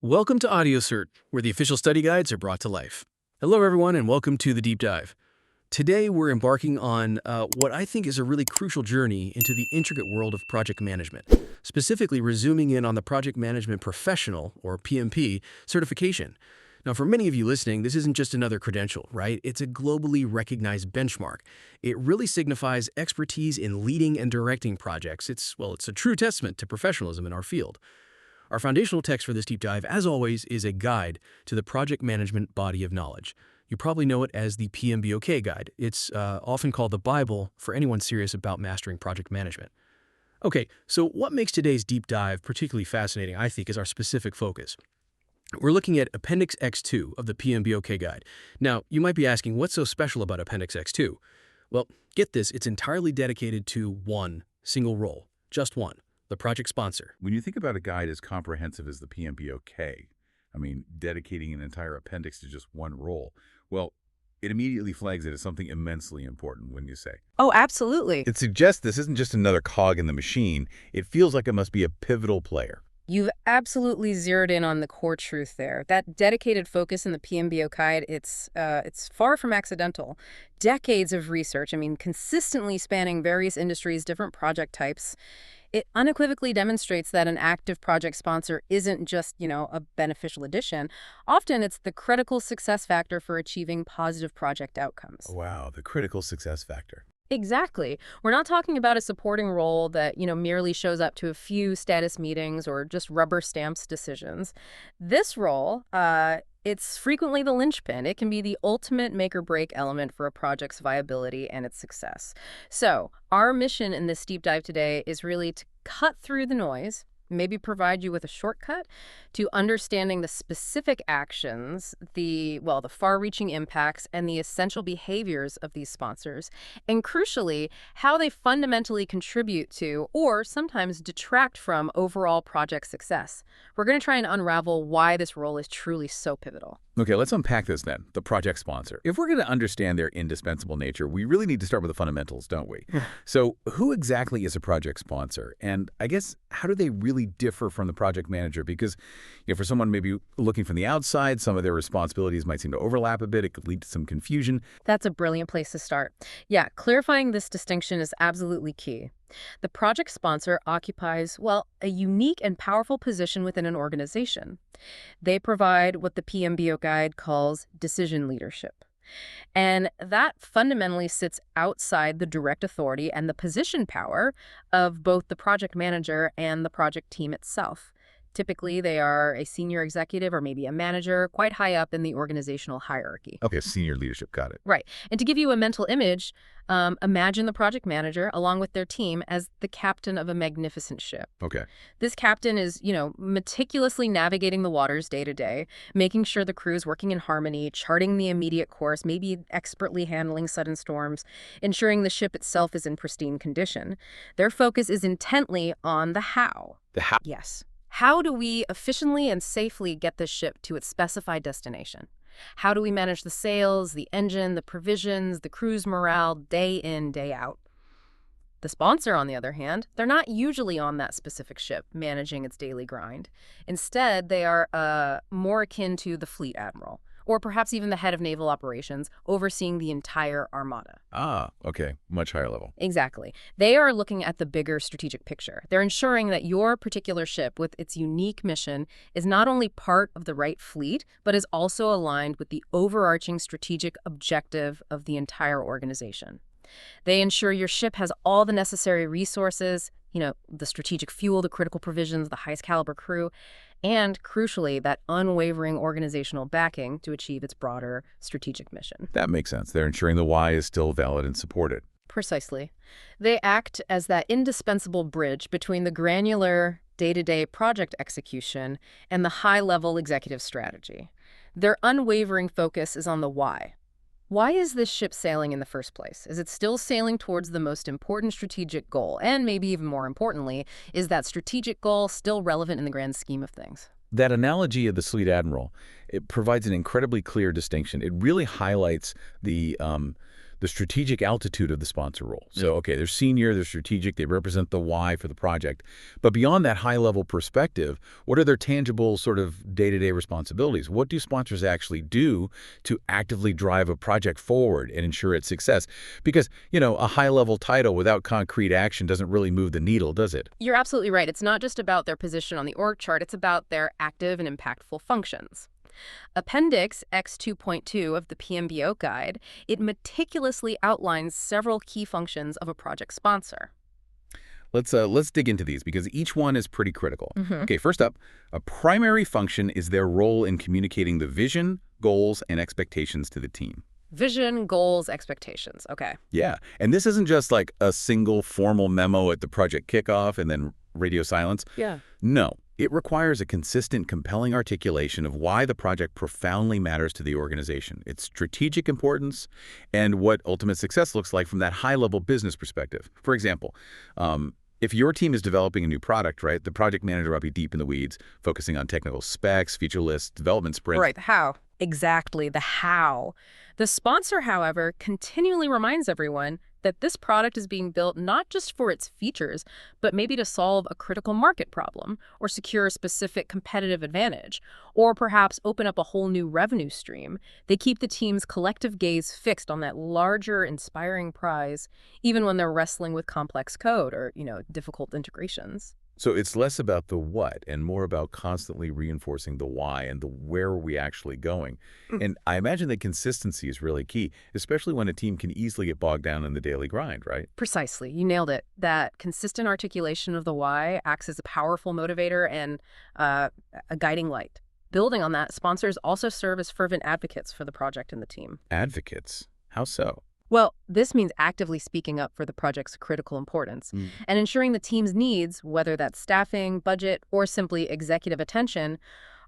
Welcome to AudioCert, where the official study guides are brought to life. Hello, everyone, and welcome to the Deep Dive. Today, we're embarking on what I think is a really crucial journey into the intricate world of project management, specifically resuming in on the Project Management Professional, or PMP, certification. Now, for many of you listening, this isn't just another credential, right? It's a globally recognized benchmark. It really signifies expertise in leading and directing projects. It's a true testament to professionalism in our field. Our foundational text for this deep dive, as always, is a guide to the project management body of knowledge. You probably know it as the PMBOK guide. It's often called the Bible for anyone serious about mastering project management. Okay, so what makes today's deep dive particularly fascinating, I think, is our specific focus. We're looking at Appendix X2 of the PMBOK guide. Now, you might be asking, what's so special about Appendix X2? Well, get this, it's entirely dedicated to one single role, just one. The project sponsor. When you think about a guide as comprehensive as the PMBOK, dedicating an entire appendix to just one role, well, it immediately flags it as something immensely important, wouldn't you say? Oh, absolutely. It suggests this isn't just another cog in the machine. It feels like it must be a pivotal player. You've absolutely zeroed in on the core truth there. That dedicated focus in the PMBOK guide, it's far from accidental. Decades of research, consistently spanning various industries, different project types. It unequivocally demonstrates that an active project sponsor isn't just, a beneficial addition. Often it's the critical success factor for achieving positive project outcomes. Wow, the critical success factor. Exactly. We're not talking about a supporting role that, merely shows up to a few status meetings or just rubber stamps decisions. This role, it's frequently the linchpin. It can be the ultimate make-or-break element for a project's viability and its success. So our mission in this deep dive today is really to cut through the noise, maybe provide you with a shortcut to understanding the specific actions, the far-reaching impacts, and the essential behaviors of these sponsors, and crucially, how they fundamentally contribute to, or sometimes detract from, overall project success. We're going to try and unravel why this role is truly so pivotal. Okay, let's unpack this then, the project sponsor. If we're going to understand their indispensable nature, we really need to start with the fundamentals, don't we? So who exactly is a project sponsor? And I guess, how do they really differ from the project manager? Because for someone maybe looking from the outside, some of their responsibilities might seem to overlap a bit. It could lead to some confusion. That's a brilliant place to start. Yeah, clarifying this distinction is absolutely key. The project sponsor occupies, a unique and powerful position within an organization. They provide what the PMBO guide calls decision leadership. And that fundamentally sits outside the direct authority and the position power of both the project manager and the project team itself. Typically, they are a senior executive or maybe a manager quite high up in the organizational hierarchy. Okay, senior leadership, got it. Right. And to give you a mental image, imagine the project manager along with their team as the captain of a magnificent ship. Okay. This captain is, meticulously navigating the waters day to day, making sure the crew is working in harmony, charting the immediate course, maybe expertly handling sudden storms, ensuring the ship itself is in pristine condition. Their focus is intently on the how. The how? Yes. How do we efficiently and safely get this ship to its specified destination? How do we manage the sails, the engine, the provisions, the crew's morale day in, day out? The sponsor, on the other hand, they're not usually on that specific ship managing its daily grind. Instead, they are more akin to the fleet admiral, or perhaps even the head of naval operations, overseeing the entire armada. Ah, okay. Much higher level. Exactly. They are looking at the bigger strategic picture. They're ensuring that your particular ship with its unique mission is not only part of the right fleet, but is also aligned with the overarching strategic objective of the entire organization. They ensure your ship has all the necessary resources, the strategic fuel, the critical provisions, the highest caliber crew, and crucially, that unwavering organizational backing to achieve its broader strategic mission. That makes sense. They're ensuring the why is still valid and supported. Precisely. They act as that indispensable bridge between the granular day-to-day project execution and the high-level executive strategy. Their unwavering focus is on the why. Why is this ship sailing in the first place? Is it still sailing towards the most important strategic goal? And maybe even more importantly, is that strategic goal still relevant in the grand scheme of things? That analogy of the fleet admiral, it provides an incredibly clear distinction. It really highlights the The strategic altitude of the sponsor role. So, okay, they're senior, they're strategic, they represent the why for the project. But beyond that high-level perspective, what are their tangible sort of day-to-day responsibilities? What do sponsors actually do to actively drive a project forward and ensure its success? Because, a high-level title without concrete action doesn't really move the needle, does it? You're absolutely right. It's not just about their position on the org chart, it's about their active and impactful functions. Appendix X2.2 of the PMBO guide, it meticulously outlines several key functions of a project sponsor. Let's dig into these because each one is pretty critical. Okay, first up, a primary function is their role in communicating the vision, goals, and expectations to the team. Vision, goals, expectations. Okay. Yeah, and this isn't just like a single formal memo at the project kickoff and then radio silence. Yeah. No, it requires a consistent, compelling articulation of why the project profoundly matters to the organization, its strategic importance, and what ultimate success looks like from that high-level business perspective. For example, if your team is developing a new product, right, the project manager will be deep in the weeds, focusing on technical specs, feature lists, development sprints. Right, the how. Exactly, the how. The sponsor, however, continually reminds everyone that this product is being built not just for its features, but maybe to solve a critical market problem or secure a specific competitive advantage, or perhaps open up a whole new revenue stream. They keep the team's collective gaze fixed on that larger, inspiring prize, even when they're wrestling with complex code or, difficult integrations. So it's less about the what and more about constantly reinforcing the why and the where are we actually going. And I imagine that consistency is really key, especially when a team can easily get bogged down in the daily grind, right? Precisely. You nailed it. That consistent articulation of the why acts as a powerful motivator and a guiding light. Building on that, sponsors also serve as fervent advocates for the project and the team. Advocates? How so? Well, this means actively speaking up for the project's critical importance and ensuring the team's needs, whether that's staffing, budget, or simply executive attention,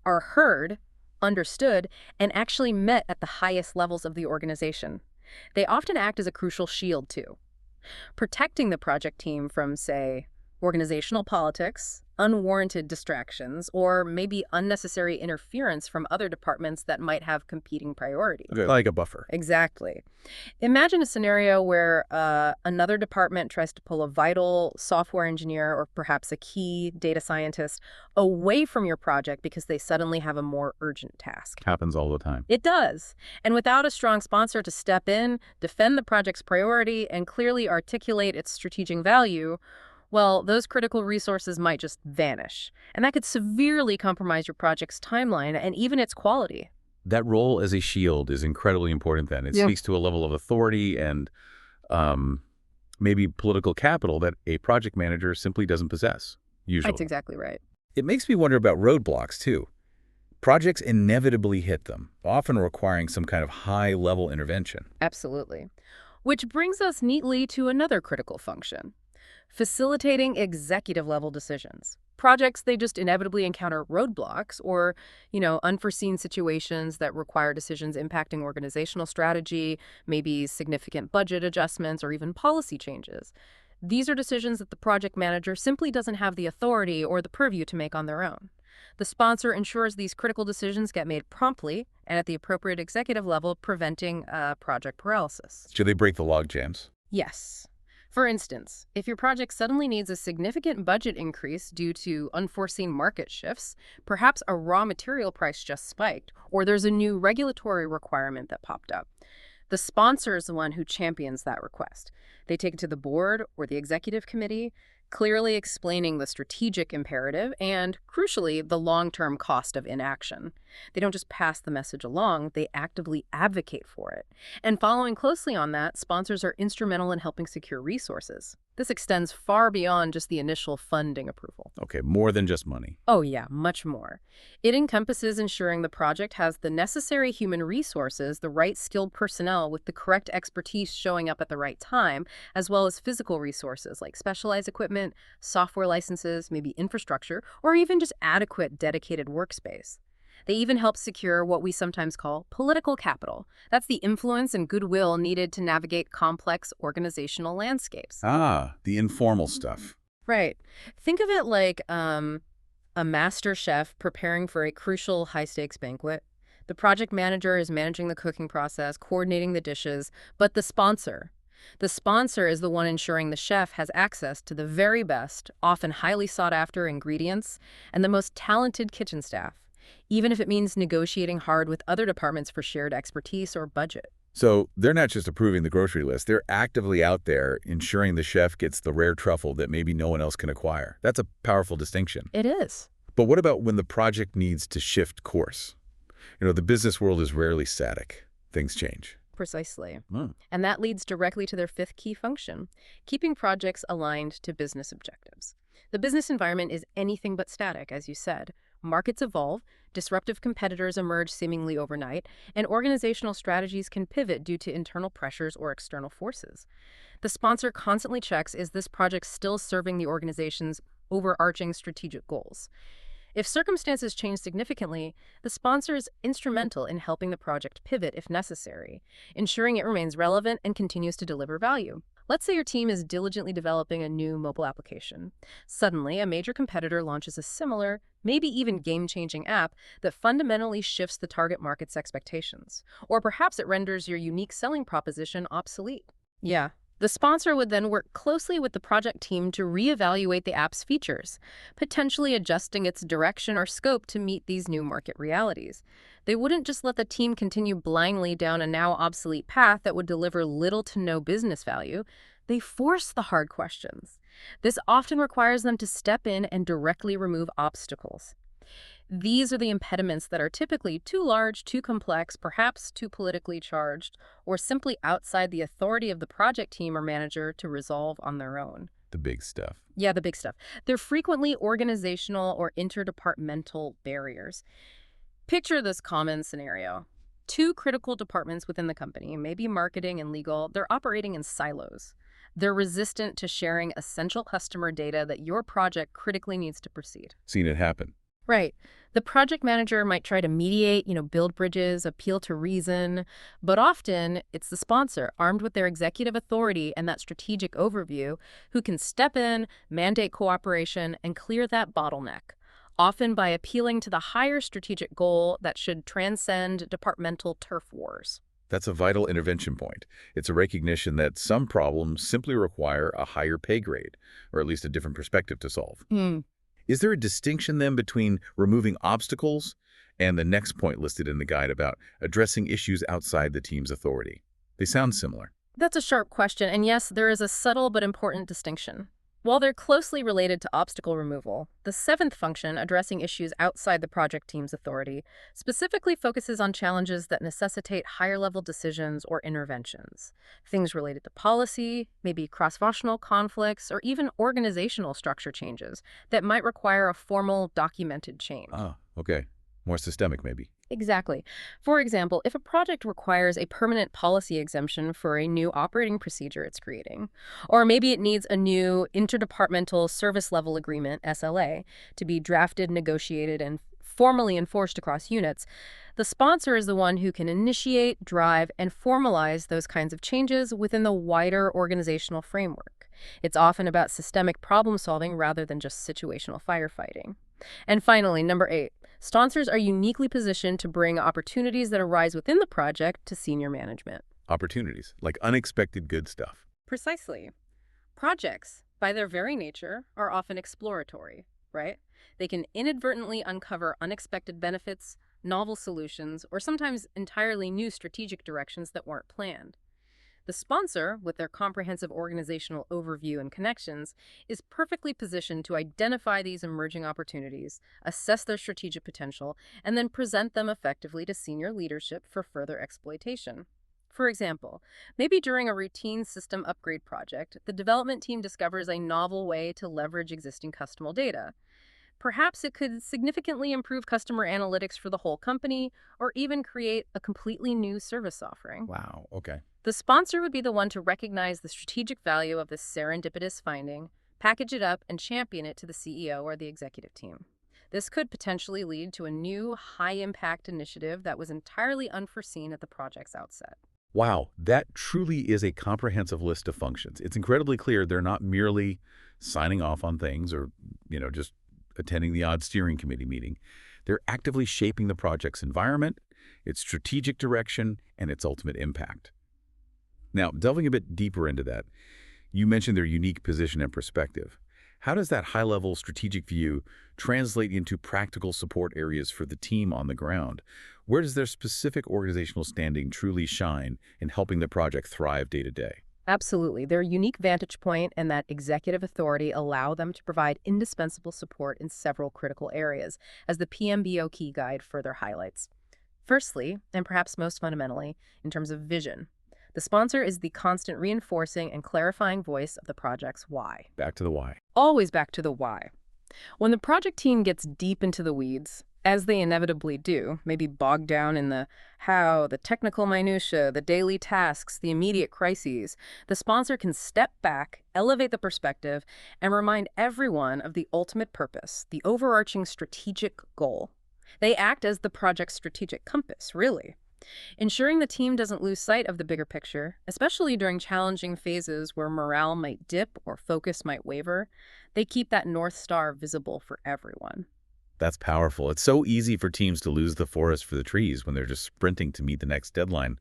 are heard, understood, and actually met at the highest levels of the organization. They often act as a crucial shield, too, protecting the project team from, say, organizational politics, unwarranted distractions, or maybe unnecessary interference from other departments that might have competing priorities. Okay, like a buffer. Exactly. Imagine a scenario where another department tries to pull a vital software engineer or perhaps a key data scientist away from your project because they suddenly have a more urgent task. Happens all the time. It does. And without a strong sponsor to step in, defend the project's priority, and clearly articulate its strategic value, well, those critical resources might just vanish. And that could severely compromise your project's timeline and even its quality. That role as a shield is incredibly important then. It speaks to a level of authority and maybe political capital that a project manager simply doesn't possess, usually. That's exactly right. It makes me wonder about roadblocks, too. Projects inevitably hit them, often requiring some kind of high-level intervention. Absolutely. Which brings us neatly to another critical function: facilitating executive-level decisions. Projects, they just inevitably encounter roadblocks or, unforeseen situations that require decisions impacting organizational strategy, maybe significant budget adjustments or even policy changes. These are decisions that the project manager simply doesn't have the authority or the purview to make on their own. The sponsor ensures these critical decisions get made promptly and at the appropriate executive level, preventing project paralysis. Do they break the log jams? Yes. For instance, if your project suddenly needs a significant budget increase due to unforeseen market shifts, perhaps a raw material price just spiked, or there's a new regulatory requirement that popped up, the sponsor is the one who champions that request. They take it to the board or the executive committee, clearly explaining the strategic imperative and, crucially, the long-term cost of inaction. They don't just pass the message along, they actively advocate for it. And following closely on that, sponsors are instrumental in helping secure resources. This extends far beyond just the initial funding approval. Okay, more than just money. Oh yeah, much more. It encompasses ensuring the project has the necessary human resources, the right skilled personnel with the correct expertise showing up at the right time, as well as physical resources like specialized equipment, software licenses, maybe infrastructure, or even just adequate dedicated workspace. They even help secure what we sometimes call political capital. That's the influence and goodwill needed to navigate complex organizational landscapes. Ah, the informal stuff. Right. Think of it like a master chef preparing for a crucial high-stakes banquet. The project manager is managing the cooking process, coordinating the dishes, but the sponsor is the one ensuring the chef has access to the very best, often highly sought-after ingredients, and the most talented kitchen staff, even if it means negotiating hard with other departments for shared expertise or budget. So they're not just approving the grocery list, they're actively out there ensuring the chef gets the rare truffle that maybe no one else can acquire. That's a powerful distinction. It is. But what about when the project needs to shift course? The business world is rarely static. Things change. Precisely. Hmm. And that leads directly to their fifth key function, keeping projects aligned to business objectives. The business environment is anything but static, as you said. Markets evolve, disruptive competitors emerge seemingly overnight, and organizational strategies can pivot due to internal pressures or external forces. The sponsor constantly checks, is this project still serving the organization's overarching strategic goals? If circumstances change significantly, the sponsor is instrumental in helping the project pivot if necessary, ensuring it remains relevant and continues to deliver value. Let's say your team is diligently developing a new mobile application. Suddenly, a major competitor launches a similar, maybe even game-changing app that fundamentally shifts the target market's expectations. Or perhaps it renders your unique selling proposition obsolete. Yeah. The sponsor would then work closely with the project team to reevaluate the app's features, potentially adjusting its direction or scope to meet these new market realities. They wouldn't just let the team continue blindly down a now obsolete path that would deliver little to no business value. They force the hard questions. This often requires them to step in and directly remove obstacles. These are the impediments that are typically too large, too complex, perhaps too politically charged, or simply outside the authority of the project team or manager to resolve on their own. The big stuff. Yeah, the big stuff. They're frequently organizational or interdepartmental barriers. Picture this common scenario. Two critical departments within the company, maybe marketing and legal, they're operating in silos. They're resistant to sharing essential customer data that your project critically needs to proceed. Seen it happen. Right. The project manager might try to mediate, build bridges, appeal to reason, but often it's the sponsor, armed with their executive authority and that strategic overview, who can step in, mandate cooperation, and clear that bottleneck, often by appealing to the higher strategic goal that should transcend departmental turf wars. That's a vital intervention point. It's a recognition that some problems simply require a higher pay grade, or at least a different perspective to solve. Is there a distinction then between removing obstacles and the next point listed in the guide about addressing issues outside the team's authority? They sound similar. That's a sharp question, and yes, there is a subtle but important distinction. While they're closely related to obstacle removal, the seventh function, addressing issues outside the project team's authority, specifically focuses on challenges that necessitate higher-level decisions or interventions. Things related to policy, maybe cross-functional conflicts, or even organizational structure changes that might require a formal, documented change. Okay. More systemic, maybe. Exactly. For example, if a project requires a permanent policy exemption for a new operating procedure it's creating, or maybe it needs a new interdepartmental service level agreement, SLA, to be drafted, negotiated, and formally enforced across units, the sponsor is the one who can initiate, drive, and formalize those kinds of changes within the wider organizational framework. It's often about systemic problem solving rather than just situational firefighting. And finally, number 8. Sponsors are uniquely positioned to bring opportunities that arise within the project to senior management. Opportunities, like unexpected good stuff. Precisely. Projects, by their very nature, are often exploratory, right? They can inadvertently uncover unexpected benefits, novel solutions, or sometimes entirely new strategic directions that weren't planned. The sponsor, with their comprehensive organizational overview and connections, is perfectly positioned to identify these emerging opportunities, assess their strategic potential, and then present them effectively to senior leadership for further exploitation. For example, maybe during a routine system upgrade project, the development team discovers a novel way to leverage existing customer data. Perhaps it could significantly improve customer analytics for the whole company, or even create a completely new service offering. Wow, okay. The sponsor would be the one to recognize the strategic value of this serendipitous finding, package it up, and champion it to the CEO or the executive team. This could potentially lead to a new, high-impact initiative that was entirely unforeseen at the project's outset. Wow, that truly is a comprehensive list of functions. It's incredibly clear they're not merely signing off on things or, just attending the odd steering committee meeting. They're actively shaping the project's environment, its strategic direction, and its ultimate impact. Now, delving a bit deeper into that, you mentioned their unique position and perspective. How does that high-level strategic view translate into practical support areas for the team on the ground? Where does their specific organizational standing truly shine in helping the project thrive day to day? Absolutely. Their unique vantage point and that executive authority allow them to provide indispensable support in several critical areas, as the PMBO Key Guide further highlights. Firstly, and perhaps most fundamentally, in terms of vision, the sponsor is the constant reinforcing and clarifying voice of the project's why. Back to the why. Always back to the why. When the project team gets deep into the weeds, as they inevitably do, maybe bogged down in the how, the technical minutiae, the daily tasks, the immediate crises, the sponsor can step back, elevate the perspective, and remind everyone of the ultimate purpose, the overarching strategic goal. They act as the project's strategic compass, really, ensuring the team doesn't lose sight of the bigger picture, especially during challenging phases where morale might dip or focus might waver. They keep that North Star visible for everyone. That's powerful. It's so easy for teams to lose the forest for the trees when they're just sprinting to meet the next deadline.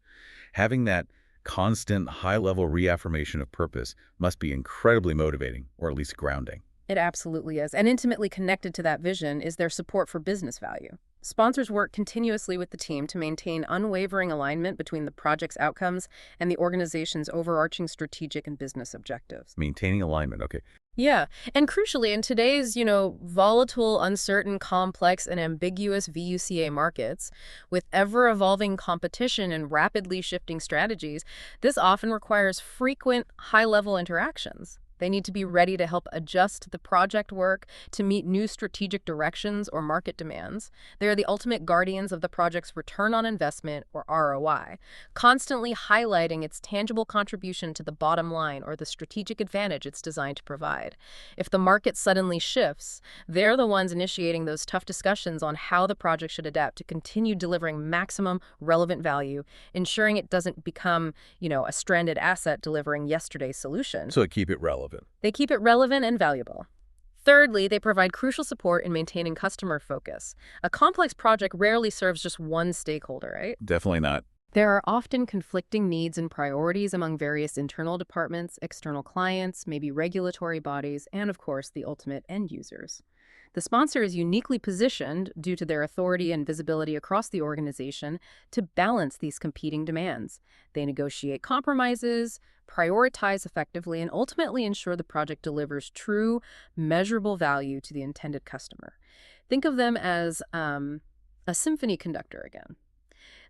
Having that constant, high-level reaffirmation of purpose must be incredibly motivating, or at least grounding. It absolutely is. And intimately connected to that vision is their support for business value. Sponsors work continuously with the team to maintain unwavering alignment between the project's outcomes and the organization's overarching strategic and business objectives. Maintaining alignment, okay. Yeah, and crucially, in today's, volatile, uncertain, complex, and ambiguous VUCA markets, with ever-evolving competition and rapidly shifting strategies, this often requires frequent, high-level interactions. They need to be ready to help adjust the project work to meet new strategic directions or market demands. They are the ultimate guardians of the project's return on investment, or ROI, constantly highlighting its tangible contribution to the bottom line or the strategic advantage it's designed to provide. If the market suddenly shifts, they're the ones initiating those tough discussions on how the project should adapt to continue delivering maximum relevant value, ensuring it doesn't become, a stranded asset delivering yesterday's solution. So keep it relevant. They keep it relevant and valuable. Thirdly, they provide crucial support in maintaining customer focus. A complex project rarely serves just one stakeholder, right? Definitely not. There are often conflicting needs and priorities among various internal departments, external clients, maybe regulatory bodies, and of course, the ultimate end users. The sponsor is uniquely positioned, due to their authority and visibility across the organization, to balance these competing demands. They negotiate compromises, prioritize effectively, and ultimately ensure the project delivers true, measurable value to the intended customer. Think of them as a symphony conductor again.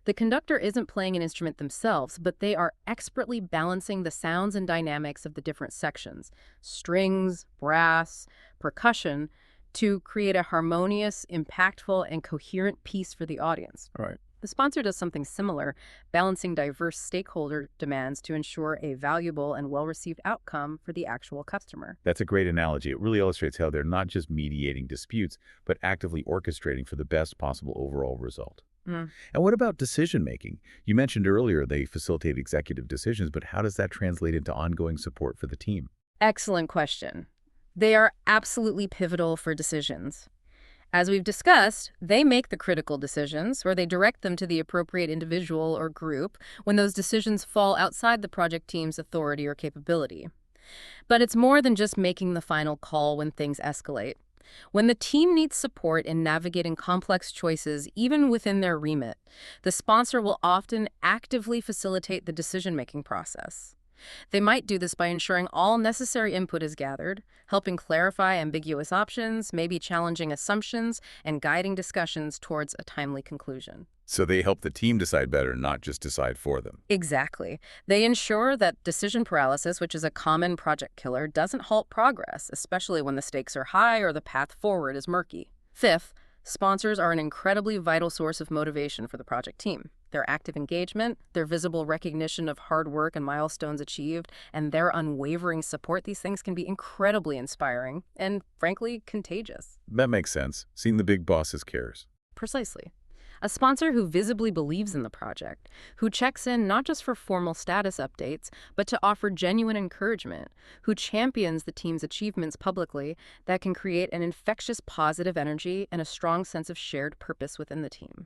The conductor isn't playing an instrument themselves, but they are expertly balancing the sounds and dynamics of the different sections, strings, brass, percussion, to create a harmonious, impactful, and coherent piece for the audience. Right. The sponsor does something similar, balancing diverse stakeholder demands to ensure a valuable and well-received outcome for the actual customer. That's a great analogy. It really illustrates how they're not just mediating disputes, but actively orchestrating for the best possible overall result. And what about decision-making? You mentioned earlier they facilitate executive decisions, but how does that translate into ongoing support for the team? Excellent question. They are absolutely pivotal for decisions. As we've discussed, they make the critical decisions, or they direct them to the appropriate individual or group when those decisions fall outside the project team's authority or capability. But it's more than just making the final call when things escalate. When the team needs support in navigating complex choices, even within their remit, the sponsor will often actively facilitate the decision-making process. They might do this by ensuring all necessary input is gathered, helping clarify ambiguous options, maybe challenging assumptions, and guiding discussions towards a timely conclusion. So they help the team decide better, not just decide for them. Exactly. They ensure that decision paralysis, which is a common project killer, doesn't halt progress, especially when the stakes are high or the path forward is murky. Fifth, sponsors are an incredibly vital source of motivation for the project team. Their active engagement, their visible recognition of hard work and milestones achieved, and their unwavering support, these things can be incredibly inspiring and, frankly, contagious. That makes sense. Seeing the big bosses cares. Precisely. A sponsor who visibly believes in the project, who checks in not just for formal status updates, but to offer genuine encouragement, who champions the team's achievements publicly, that can create an infectious positive energy and a strong sense of shared purpose within the team.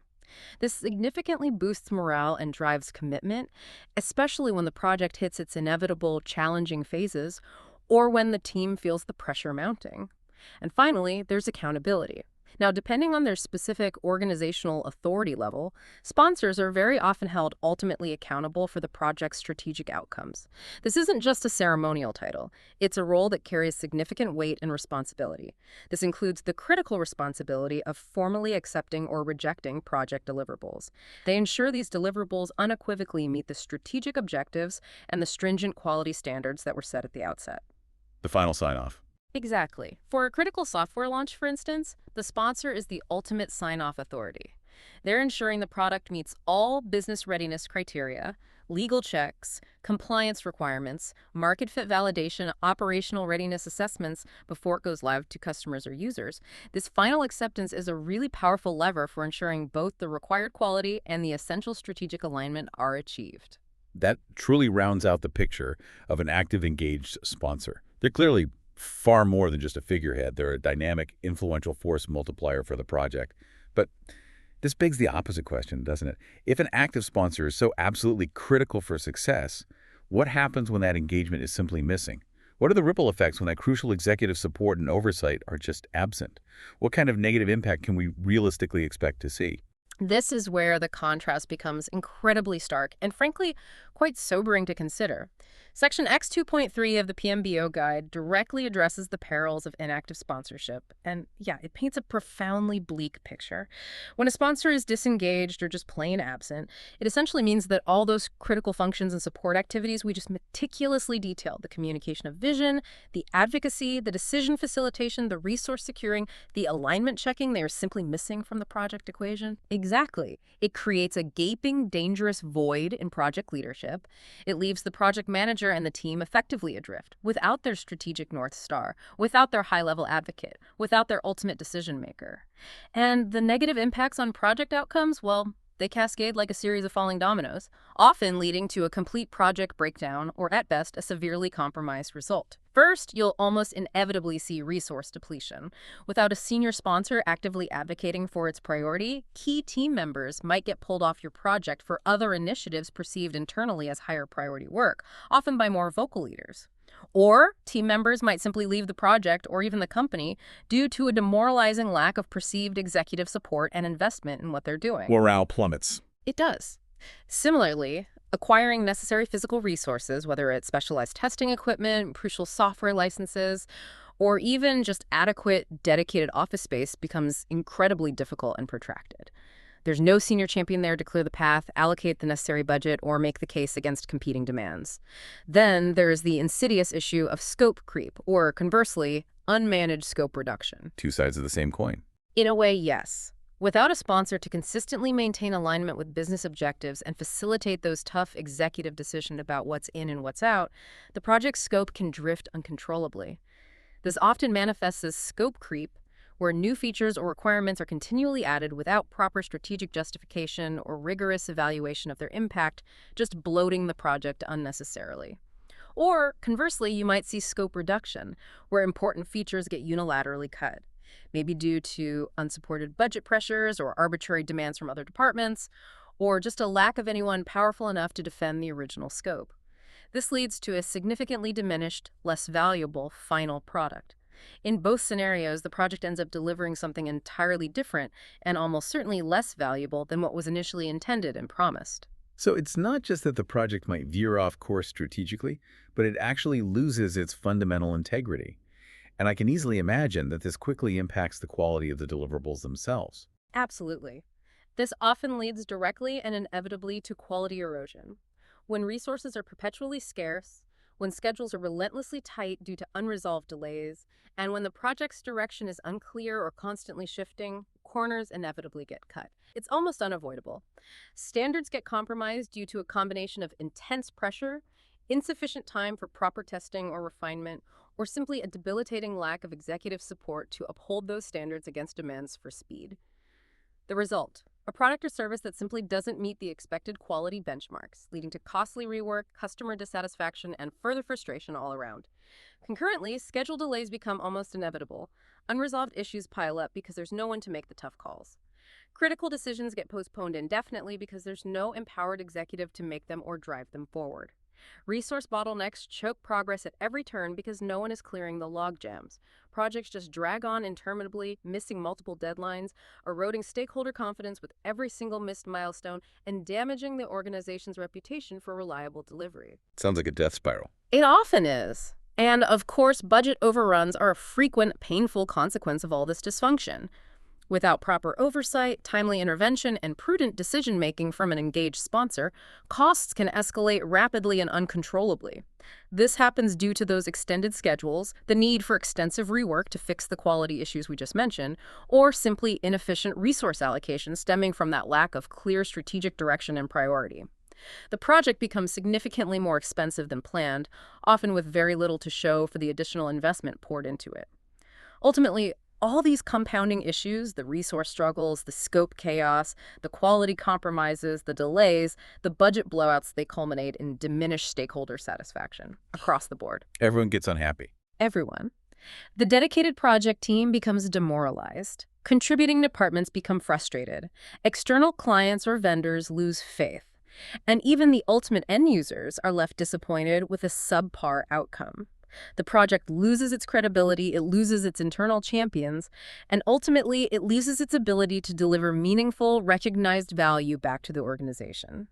This significantly boosts morale and drives commitment, especially when the project hits its inevitable challenging phases or when the team feels the pressure mounting. And finally, there's accountability. Now, depending on their specific organizational authority level, sponsors are very often held ultimately accountable for the project's strategic outcomes. This isn't just a ceremonial title. It's a role that carries significant weight and responsibility. This includes the critical responsibility of formally accepting or rejecting project deliverables. They ensure these deliverables unequivocally meet the strategic objectives and the stringent quality standards that were set at the outset. The final sign-off. Exactly. For a critical software launch, for instance, the sponsor is the ultimate sign-off authority. They're ensuring the product meets all business readiness criteria, legal checks, compliance requirements, market fit validation, operational readiness assessments before it goes live to customers or users. This final acceptance is a really powerful lever for ensuring both the required quality and the essential strategic alignment are achieved. That truly rounds out the picture of an active, engaged sponsor. They're clearly far more than just a figurehead. They're a dynamic, influential force multiplier for the project. But this begs the opposite question, doesn't it? If an active sponsor is so absolutely critical for success, what happens when that engagement is simply missing? What are the ripple effects when that crucial executive support and oversight are just absent? What kind of negative impact can we realistically expect to see? This is where the contrast becomes incredibly stark and, frankly, quite sobering to consider. Section X 2.3 of the PMBO guide directly addresses the perils of inactive sponsorship, and yeah, it paints a profoundly bleak picture. When a sponsor is disengaged or just plain absent, it essentially means that all those critical functions and support activities we just meticulously detailed, the communication of vision, the advocacy, the decision facilitation, the resource securing, the alignment checking, they are simply missing from the project equation. Exactly. It creates a gaping, dangerous void in project leadership. It leaves the project manager and the team effectively adrift, without their strategic North Star, without their high-level advocate, without their ultimate decision maker. And the negative impacts on project outcomes, well, they cascade like a series of falling dominoes, often leading to a complete project breakdown or, at best, a severely compromised result. First, you'll almost inevitably see resource depletion. Without a senior sponsor actively advocating for its priority, key team members might get pulled off your project for other initiatives perceived internally as higher priority work, often by more vocal leaders. Or team members might simply leave the project or even the company due to a demoralizing lack of perceived executive support and investment in what they're doing. Morale plummets. It does. Similarly, acquiring necessary physical resources, whether it's specialized testing equipment, crucial software licenses, or even just adequate, dedicated office space becomes incredibly difficult and protracted. There's no senior champion there to clear the path, allocate the necessary budget, or make the case against competing demands. Then there's the insidious issue of scope creep, or conversely, unmanaged scope reduction. Two sides of the same coin. In a way, yes. Without a sponsor to consistently maintain alignment with business objectives and facilitate those tough executive decisions about what's in and what's out, the project's scope can drift uncontrollably. This often manifests as scope creep, where new features or requirements are continually added without proper strategic justification or rigorous evaluation of their impact, just bloating the project unnecessarily. Or, conversely, you might see scope reduction, where important features get unilaterally cut, maybe due to unsupported budget pressures or arbitrary demands from other departments, or just a lack of anyone powerful enough to defend the original scope. This leads to a significantly diminished, less valuable final product. In both scenarios, the project ends up delivering something entirely different and almost certainly less valuable than what was initially intended and promised. So it's not just that the project might veer off course strategically, but it actually loses its fundamental integrity. And I can easily imagine that this quickly impacts the quality of the deliverables themselves. Absolutely. This often leads directly and inevitably to quality erosion. When resources are perpetually scarce, when schedules are relentlessly tight due to unresolved delays, and when the project's direction is unclear or constantly shifting, corners inevitably get cut. It's almost unavoidable. Standards get compromised due to a combination of intense pressure, insufficient time for proper testing or refinement, or simply a debilitating lack of executive support to uphold those standards against demands for speed. The result: a product or service that simply doesn't meet the expected quality benchmarks, leading to costly rework, customer dissatisfaction, and further frustration all around. Concurrently, schedule delays become almost inevitable. Unresolved issues pile up because there's no one to make the tough calls. Critical decisions get postponed indefinitely because there's no empowered executive to make them or drive them forward. Resource bottlenecks choke progress at every turn because no one is clearing the logjams. Projects just drag on interminably, missing multiple deadlines, eroding stakeholder confidence with every single missed milestone, and damaging the organization's reputation for reliable delivery. Sounds like a death spiral. It often is. And of course, budget overruns are a frequent, painful consequence of all this dysfunction. Without proper oversight, timely intervention, and prudent decision-making from an engaged sponsor, costs can escalate rapidly and uncontrollably. This happens due to those extended schedules, the need for extensive rework to fix the quality issues we just mentioned, or simply inefficient resource allocation stemming from that lack of clear strategic direction and priority. The project becomes significantly more expensive than planned, often with very little to show for the additional investment poured into it. Ultimately, all these compounding issues, the resource struggles, the scope chaos, the quality compromises, the delays, the budget blowouts, they culminate in diminished stakeholder satisfaction across the board. Everyone gets unhappy. Everyone. The dedicated project team becomes demoralized. Contributing departments become frustrated. External clients or vendors lose faith. And even the ultimate end users are left disappointed with a subpar outcome. The project loses its credibility, it loses its internal champions, and ultimately it loses its ability to deliver meaningful, recognized value back to the organization.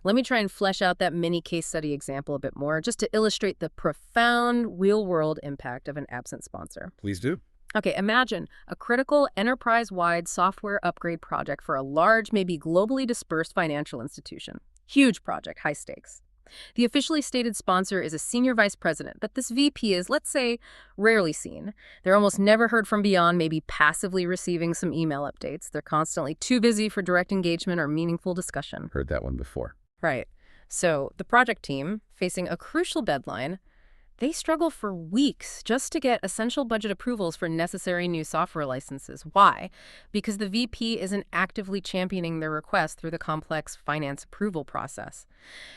Let me try and flesh out that mini case study example a bit more, just to illustrate the profound real-world impact of an absent sponsor. Please do. Okay, imagine a critical enterprise-wide software upgrade project for a large, maybe globally dispersed financial institution. Huge project, high stakes. The officially stated sponsor is a senior vice president, but this VP is, let's say, rarely seen. They're almost never heard from beyond maybe passively receiving some email updates. They're constantly too busy for direct engagement or meaningful discussion. Heard that one before. Right. So the project team, facing a crucial deadline, they struggle for weeks just to get essential budget approvals for necessary new software licenses. Why? Because the VP isn't actively championing their request through the complex finance approval process.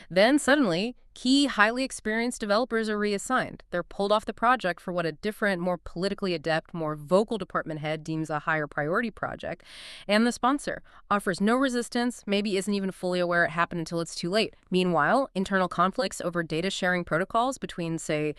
Then suddenly, key, highly experienced developers are reassigned. They're pulled off the project for what a different, more politically adept, more vocal department head deems a higher priority project. And the sponsor offers no resistance, maybe isn't even fully aware it happened until it's too late. Meanwhile, internal conflicts over data sharing protocols between, say,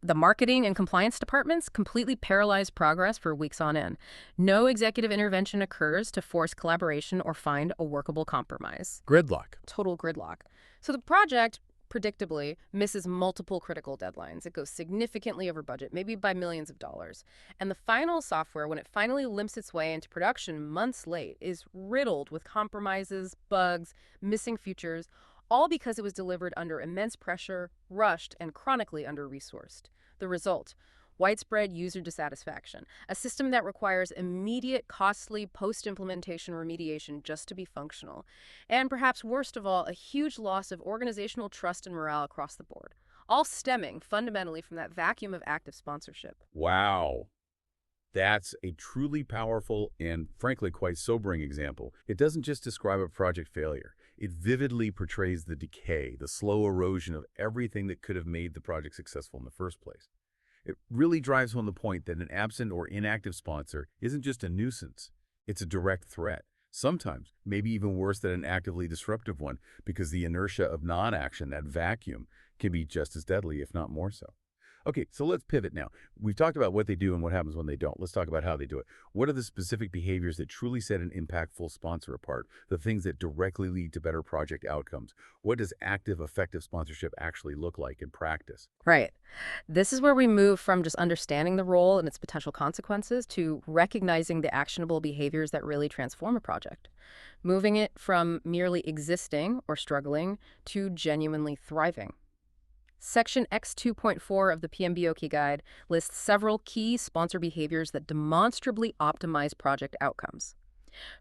the marketing and compliance departments completely paralyze progress for weeks on end. No executive intervention occurs to force collaboration or find a workable compromise. Gridlock. Total gridlock. So the project, predictably, misses multiple critical deadlines. It goes significantly over budget, maybe by millions of dollars. And the final software, when it finally limps its way into production months late, is riddled with compromises, bugs, missing features, all because it was delivered under immense pressure, rushed, and chronically under-resourced. The result: widespread user dissatisfaction, a system that requires immediate, costly post-implementation remediation just to be functional. And perhaps worst of all, a huge loss of organizational trust and morale across the board, all stemming fundamentally from that vacuum of active sponsorship. Wow. That's a truly powerful and, frankly, quite sobering example. It doesn't just describe a project failure. It vividly portrays the decay, the slow erosion of everything that could have made the project successful in the first place. It really drives home the point that an absent or inactive sponsor isn't just a nuisance. It's a direct threat. Sometimes, maybe even worse than an actively disruptive one, because the inertia of non-action, that vacuum, can be just as deadly, if not more so. Okay, so let's pivot now. We've talked about what they do and what happens when they don't. Let's talk about how they do it. What are the specific behaviors that truly set an impactful sponsor apart? The things that directly lead to better project outcomes? What does active, effective sponsorship actually look like in practice? Right. This is where we move from just understanding the role and its potential consequences to recognizing the actionable behaviors that really transform a project. Moving it from merely existing or struggling to genuinely thriving. Section X2.4 of the PMBOK guide lists several key sponsor behaviors that demonstrably optimize project outcomes.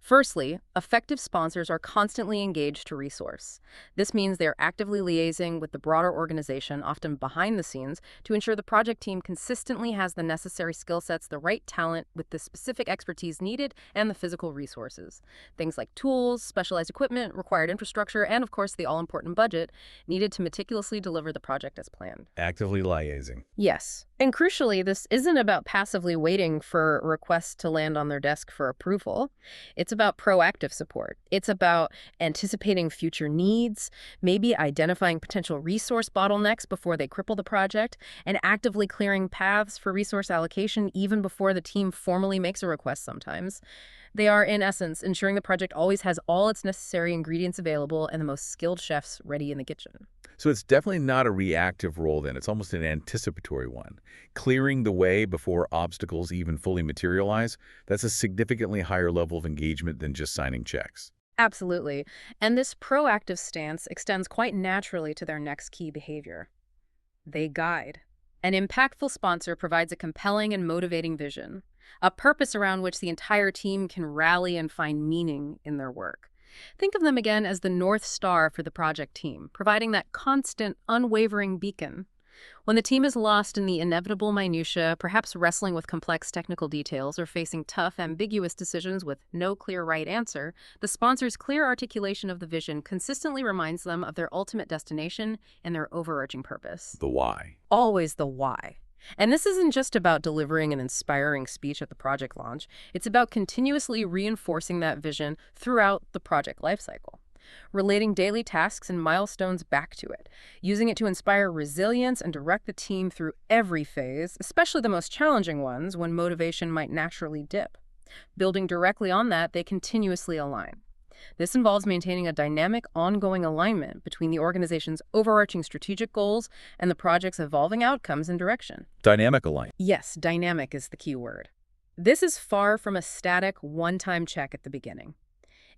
Firstly, effective sponsors are constantly engaged to resource. This means they are actively liaising with the broader organization, often behind the scenes, to ensure the project team consistently has the necessary skill sets, the right talent with the specific expertise needed, and the physical resources. Things like tools, specialized equipment, required infrastructure, and of course the all-important budget needed to meticulously deliver the project as planned. Actively liaising. Yes. And crucially, this isn't about passively waiting for requests to land on their desk for approval. It's about proactive support. It's about anticipating future needs, maybe identifying potential resource bottlenecks before they cripple the project, and actively clearing paths for resource allocation even before the team formally makes a request sometimes. They are, in essence, ensuring the project always has all its necessary ingredients available and the most skilled chefs ready in the kitchen. So it's definitely not a reactive role then. It's almost an anticipatory one. Clearing the way before obstacles even fully materialize, that's a significantly higher level of engagement than just signing checks. Absolutely. And this proactive stance extends quite naturally to their next key behavior. They guide. An impactful sponsor provides a compelling and motivating vision, a purpose around which the entire team can rally and find meaning in their work. Think of them again as the North Star for the project team, providing that constant, unwavering beacon. When the team is lost in the inevitable minutiae, perhaps wrestling with complex technical details or facing tough, ambiguous decisions with no clear right answer, the sponsor's clear articulation of the vision consistently reminds them of their ultimate destination and their overarching purpose. The why. Always the why. And this isn't just about delivering an inspiring speech at the project launch. It's about continuously reinforcing that vision throughout the project lifecycle, relating daily tasks and milestones back to it, using it to inspire resilience and direct the team through every phase, especially the most challenging ones when motivation might naturally dip. Building directly on that, they continuously align. This involves maintaining a dynamic, ongoing alignment between the organization's overarching strategic goals and the project's evolving outcomes and direction. Dynamic alignment. Yes, dynamic is the key word. This is far from a static, one-time check at the beginning.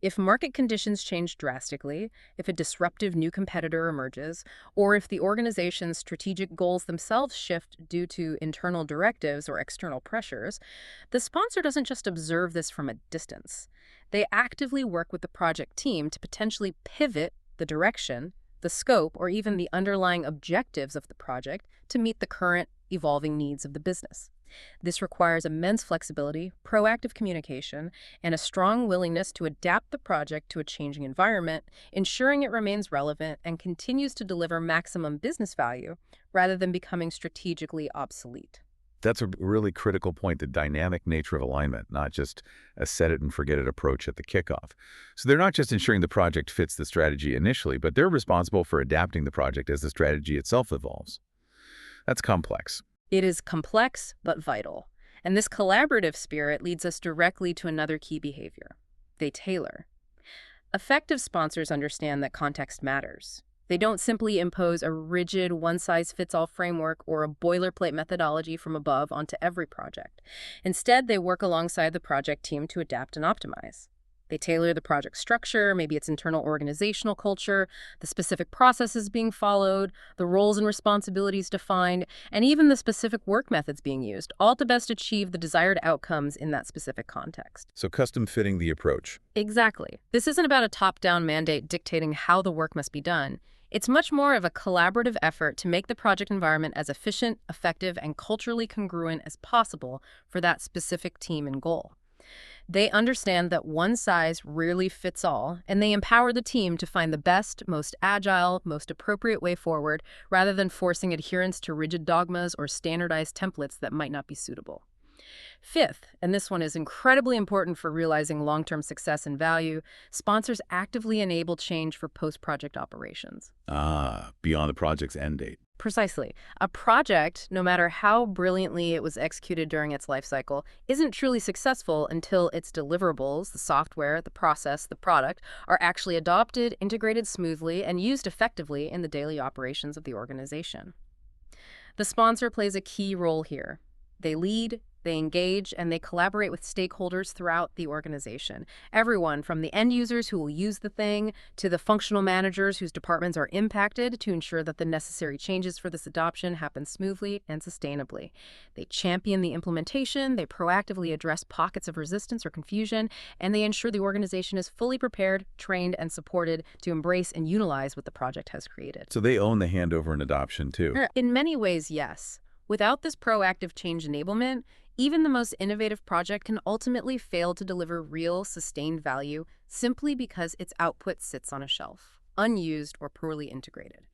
If market conditions change drastically, if a disruptive new competitor emerges, or if the organization's strategic goals themselves shift due to internal directives or external pressures, the sponsor doesn't just observe this from a distance. They actively work with the project team to potentially pivot the direction, the scope, or even the underlying objectives of the project to meet the current evolving needs of the business. This requires immense flexibility, proactive communication, and a strong willingness to adapt the project to a changing environment, ensuring it remains relevant and continues to deliver maximum business value rather than becoming strategically obsolete. That's a really critical point, the dynamic nature of alignment, not just a set-it-and-forget-it approach at the kickoff. So they're not just ensuring the project fits the strategy initially, but they're responsible for adapting the project as the strategy itself evolves. That's complex. It is complex but vital. And this collaborative spirit leads us directly to another key behavior. They tailor. Effective sponsors understand that context matters. They don't simply impose a rigid, one-size-fits-all framework or a boilerplate methodology from above onto every project. Instead, they work alongside the project team to adapt and optimize. They tailor the project structure, maybe its internal organizational culture, the specific processes being followed, the roles and responsibilities defined, and even the specific work methods being used, all to best achieve the desired outcomes in that specific context. So custom fitting the approach. Exactly. This isn't about a top-down mandate dictating how the work must be done. It's much more of a collaborative effort to make the project environment as efficient, effective, and culturally congruent as possible for that specific team and goal. They understand that one size rarely fits all, and they empower the team to find the best, most agile, most appropriate way forward, rather than forcing adherence to rigid dogmas or standardized templates that might not be suitable. Fifth, and this one is incredibly important for realizing long-term success and value, sponsors actively enable change for post-project operations. Beyond the project's end date. Precisely. A project, no matter how brilliantly it was executed during its life cycle, isn't truly successful until its deliverables, the software, the process, the product, are actually adopted, integrated smoothly, and used effectively in the daily operations of the organization. The sponsor plays a key role here. They lead, they engage, and they collaborate with stakeholders throughout the organization. Everyone from the end users who will use the thing to the functional managers whose departments are impacted to ensure that the necessary changes for this adoption happen smoothly and sustainably. They champion the implementation, they proactively address pockets of resistance or confusion, and they ensure the organization is fully prepared, trained, and supported to embrace and utilize what the project has created. So they own the handover and adoption too. In many ways, yes. Without this proactive change enablement, even the most innovative project can ultimately fail to deliver real, sustained value simply because its output sits on a shelf, unused or poorly integrated.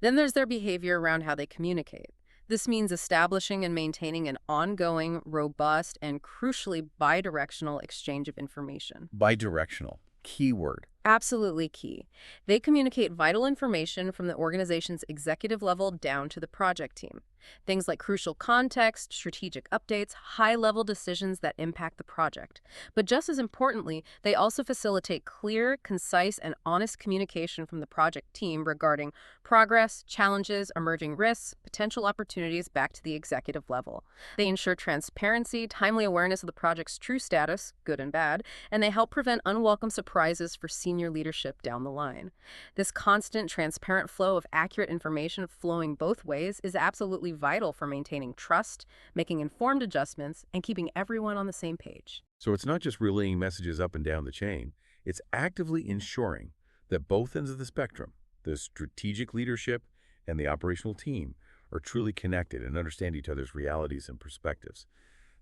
Then there's their behavior around how they communicate. This means establishing and maintaining an ongoing, robust, and crucially bidirectional exchange of information. Bidirectional. Keyword. Absolutely key. They communicate vital information from the organization's executive level down to the project team. Things like crucial context, strategic updates, high-level decisions that impact the project. But just as importantly, they also facilitate clear, concise, and honest communication from the project team regarding progress, challenges, emerging risks, potential opportunities back to the executive level. They ensure transparency, timely awareness of the project's true status, good and bad, and they help prevent unwelcome surprises for senior leadership down the line. This constant, transparent flow of accurate information flowing both ways is absolutely vital for maintaining trust, making informed adjustments, and keeping everyone on the same page. So it's not just relaying messages up and down the chain. It's actively ensuring that both ends of the spectrum, the strategic leadership and the operational team, are truly connected and understand each other's realities and perspectives.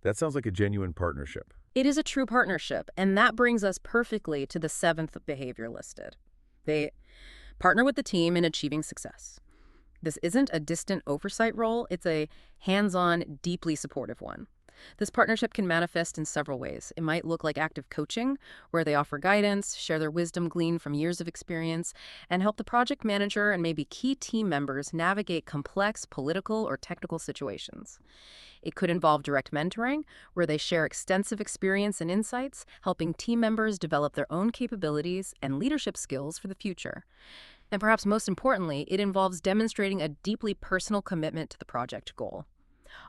That sounds like a genuine partnership. It is a true partnership, and that brings us perfectly to the 7th behavior listed. They partner with the team in achieving success. This isn't a distant oversight role, it's a hands-on, deeply supportive one. This partnership can manifest in several ways. It might look like active coaching, where they offer guidance, share their wisdom gleaned from years of experience, and help the project manager and maybe key team members navigate complex political or technical situations. It could involve direct mentoring, where they share extensive experience and insights, helping team members develop their own capabilities and leadership skills for the future. And perhaps most importantly, it involves demonstrating a deeply personal commitment to the project goal.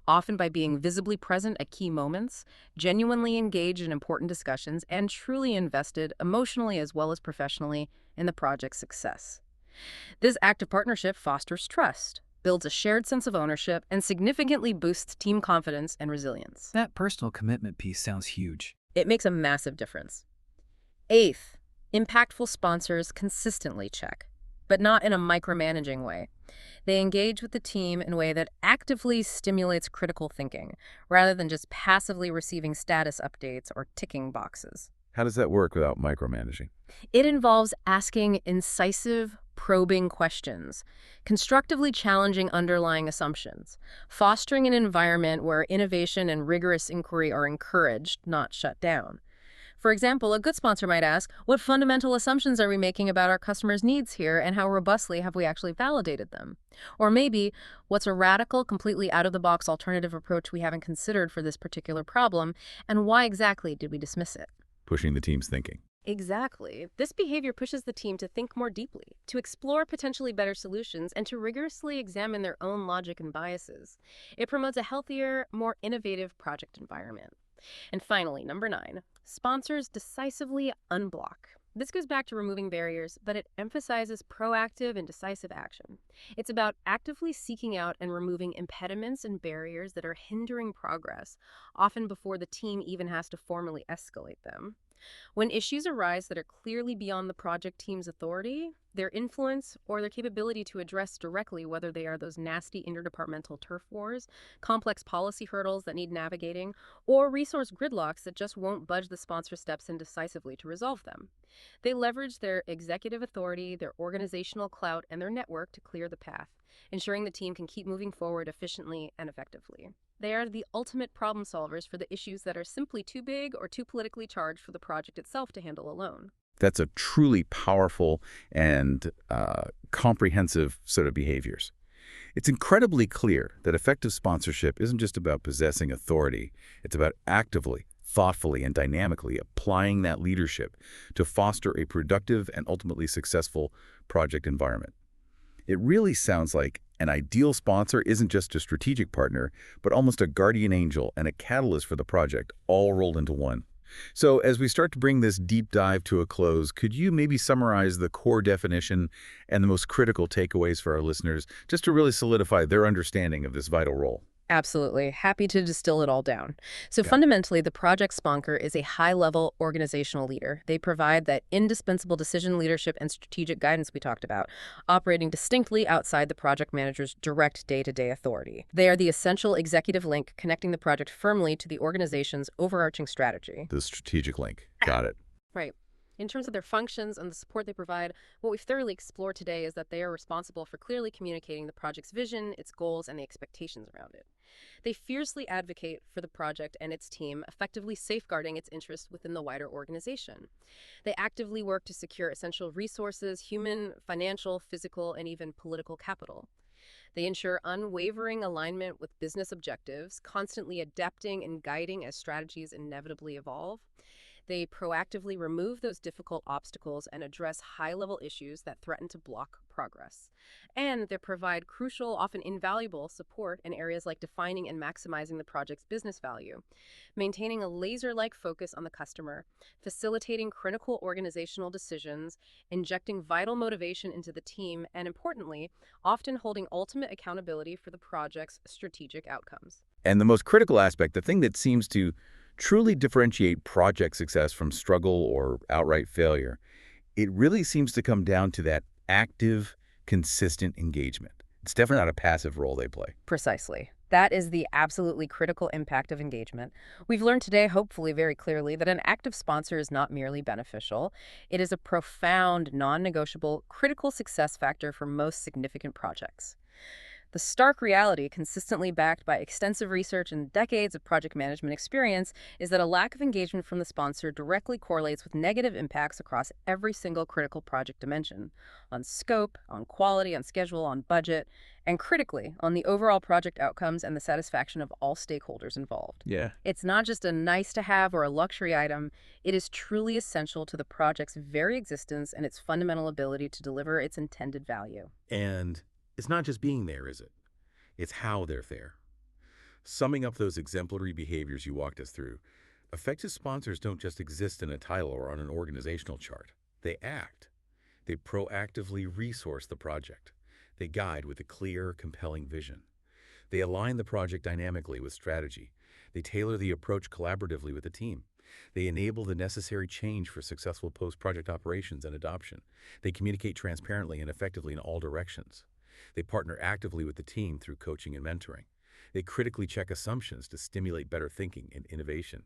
Often by being visibly present at key moments, genuinely engaged in important discussions, and truly invested emotionally as well as professionally in the project's success. This active partnership fosters trust, builds a shared sense of ownership, and significantly boosts team confidence and resilience. That personal commitment piece sounds huge. It makes a massive difference. 8th, impactful sponsors consistently check, but not in a micromanaging way. They engage with the team in a way that actively stimulates critical thinking, rather than just passively receiving status updates or ticking boxes. How does that work without micromanaging? It involves asking incisive, probing questions, constructively challenging underlying assumptions, fostering an environment where innovation and rigorous inquiry are encouraged, not shut down. For example, a good sponsor might ask, what fundamental assumptions are we making about our customers' needs here, and how robustly have we actually validated them? Or maybe, what's a radical, completely out-of-the-box alternative approach we haven't considered for this particular problem, and why exactly did we dismiss it? Pushing the team's thinking. Exactly. This behavior pushes the team to think more deeply, to explore potentially better solutions, and to rigorously examine their own logic and biases. It promotes a healthier, more innovative project environment. And finally, number 9, sponsors decisively unblock. This goes back to removing barriers, but it emphasizes proactive and decisive action. It's about actively seeking out and removing impediments and barriers that are hindering progress, often before the team even has to formally escalate them. When issues arise that are clearly beyond the project team's authority, their influence, or their capability to address directly, whether they are those nasty interdepartmental turf wars, complex policy hurdles that need navigating, or resource gridlocks that just won't budge, the sponsor steps in decisively to resolve them. They leverage their executive authority, their organizational clout, and their network to clear the path, ensuring the team can keep moving forward efficiently and effectively. They are the ultimate problem solvers for the issues that are simply too big or too politically charged for the project itself to handle alone. That's a truly powerful and comprehensive set of behaviors. It's incredibly clear that effective sponsorship isn't just about possessing authority. It's about actively, thoughtfully, and dynamically applying that leadership to foster a productive and ultimately successful project environment. It really sounds like an ideal sponsor isn't just a strategic partner, but almost a guardian angel and a catalyst for the project, all rolled into one. So as we start to bring this deep dive to a close, could you maybe summarize the core definition and the most critical takeaways for our listeners, just to really solidify their understanding of this vital role? Absolutely. Happy to distill it all down. So fundamentally, the project sponsor is a high-level organizational leader. They provide that indispensable decision leadership and strategic guidance we talked about, operating distinctly outside the project manager's direct day-to-day authority. They are the essential executive link connecting the project firmly to the organization's overarching strategy. The strategic link. Got it. Right. In terms of their functions and the support they provide, what we've thoroughly explored today is that they are responsible for clearly communicating the project's vision, its goals, and the expectations around it. They fiercely advocate for the project and its team, effectively safeguarding its interests within the wider organization. They actively work to secure essential resources, human, financial, physical, and even political capital. They ensure unwavering alignment with business objectives, constantly adapting and guiding as strategies inevitably evolve. They proactively remove those difficult obstacles and address high-level issues that threaten to block progress. And they provide crucial, often invaluable support in areas like defining and maximizing the project's business value, maintaining a laser-like focus on the customer, facilitating critical organizational decisions, injecting vital motivation into the team, and importantly, often holding ultimate accountability for the project's strategic outcomes. And the most critical aspect, the thing that seems to truly differentiate project success from struggle or outright failure, it really seems to come down to that active, consistent engagement. It's definitely not a passive role they play. Precisely. That is the absolutely critical impact of engagement. We've learned today, hopefully very clearly, that an active sponsor is not merely beneficial. It is a profound, non-negotiable, critical success factor for most significant projects. The stark reality, consistently backed by extensive research and decades of project management experience, is that a lack of engagement from the sponsor directly correlates with negative impacts across every single critical project dimension: on scope, on quality, on schedule, on budget, and critically, on the overall project outcomes and the satisfaction of all stakeholders involved. Yeah. It's not just a nice-to-have or a luxury item. It is truly essential to the project's very existence and its fundamental ability to deliver its intended value. And it's not just being there, is it? It's how they're there. Summing up those exemplary behaviors you walked us through, effective sponsors don't just exist in a title or on an organizational chart. They act. They proactively resource the project. They guide with a clear, compelling vision. They align the project dynamically with strategy. They tailor the approach collaboratively with the team. They enable the necessary change for successful post-project operations and adoption. They communicate transparently and effectively in all directions. They partner actively with the team through coaching and mentoring. They critically check assumptions to stimulate better thinking and innovation.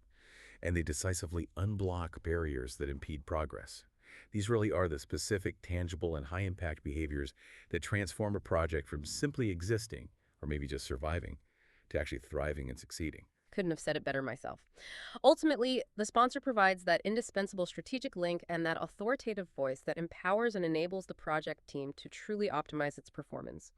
And they decisively unblock barriers that impede progress. These really are the specific, tangible, and high-impact behaviors that transform a project from simply existing, or maybe just surviving, to actually thriving and succeeding. Couldn't have said it better myself. Ultimately, the sponsor provides that indispensable strategic link and that authoritative voice that empowers and enables the project team to truly optimize its performance.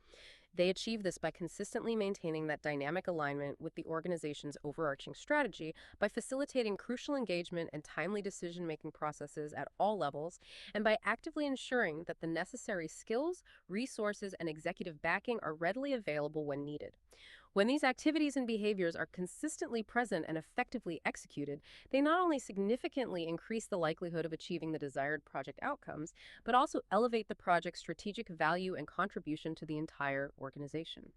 They achieve this by consistently maintaining that dynamic alignment with the organization's overarching strategy, by facilitating crucial engagement and timely decision-making processes at all levels, and by actively ensuring that the necessary skills, resources, and executive backing are readily available when needed. When these activities and behaviors are consistently present and effectively executed, they not only significantly increase the likelihood of achieving the desired project outcomes, but also elevate the project's strategic value and contribution to the entire organization.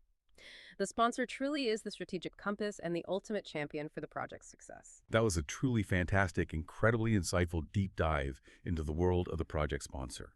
The sponsor truly is the strategic compass and the ultimate champion for the project's success. That was a truly fantastic, incredibly insightful deep dive into the world of the project sponsor.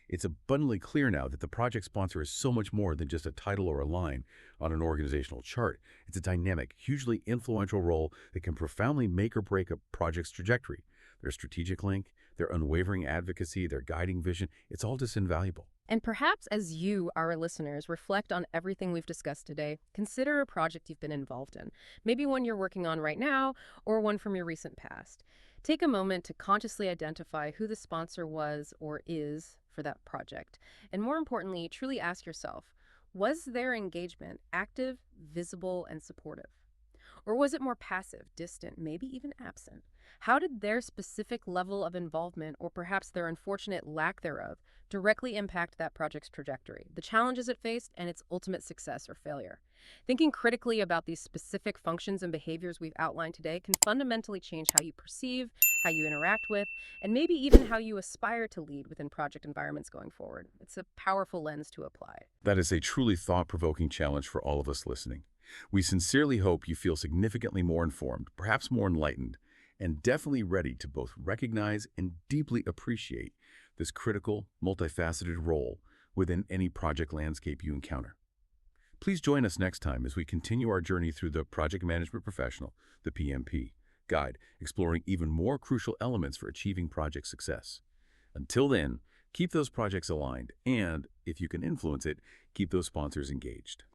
It's abundantly clear now that the project sponsor is so much more than just a title or a line on an organizational chart. It's a dynamic, hugely influential role that can profoundly make or break a project's trajectory. Their strategic link, their unwavering advocacy, their guiding vision, it's all just invaluable. And perhaps as you, our listeners, reflect on everything we've discussed today, consider a project you've been involved in, maybe one you're working on right now or one from your recent past. Take a moment to consciously identify who the sponsor was or is for that project. And more importantly, truly ask yourself, was their engagement active, visible, and supportive? Or was it more passive, distant, maybe even absent? How did their specific level of involvement, or perhaps their unfortunate lack thereof, directly impact that project's trajectory, the challenges it faced, and its ultimate success or failure? Thinking critically about these specific functions and behaviors we've outlined today can fundamentally change how you perceive, how you interact with, and maybe even how you aspire to lead within project environments going forward. It's a powerful lens to apply. That is a truly thought-provoking challenge for all of us listening. We sincerely hope you feel significantly more informed, perhaps more enlightened, and definitely ready to both recognize and deeply appreciate this critical, multifaceted role within any project landscape you encounter. Please join us next time as we continue our journey through the project management professional, the PMP, guide exploring even more crucial elements for achieving project success. Until then, keep those projects aligned and, if you can influence it, keep those sponsors engaged.